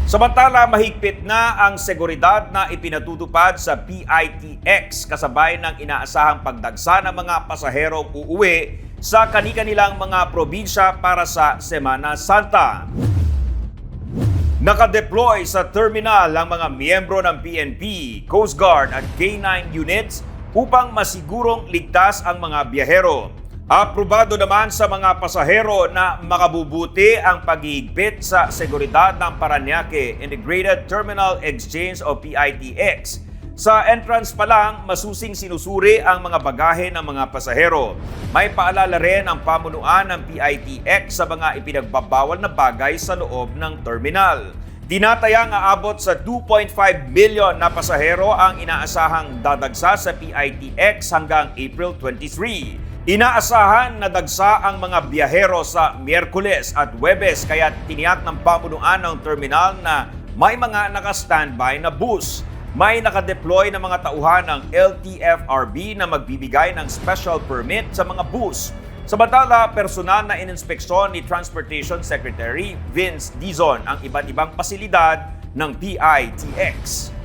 Samantala, mahigpit na ang seguridad na ipinatutupad sa PITX kasabay ng inaasahang pagdagsa ng mga pasaherong uuwi sa kani-kanilang mga probinsya para sa Semana Santa. Nakadeploy sa terminal ang mga miyembro ng PNP, Coast Guard at K9 units upang masigurong ligtas ang mga biyahero. Aprobado naman sa mga pasahero na makabubuti ang paghihigpit sa seguridad ng Parañaque Integrated Terminal Exchange o PITX. Sa entrance pa lang, masusing sinusuri ang mga bagahe ng mga pasahero. May paalala rin ang pamunuan ng PITX sa mga ipinagbabawal na bagay sa loob ng terminal. Tinatayang aabot sa 2.5 million na pasahero ang inaasahang dadagsa sa PITX hanggang April 23. Inaasahan na dagsa ang mga biyahero sa Miyerkules at Huwebes kaya tiniyak ng pamunuan ng terminal na may mga naka-standby na bus. May nakadeploy na mga tauhan ng LTFRB na magbibigay ng special permit sa mga bus. Samantala, personal na ininspeksyon ni Transportation Secretary Vince Dizon ang iba't ibang pasilidad ng PITX.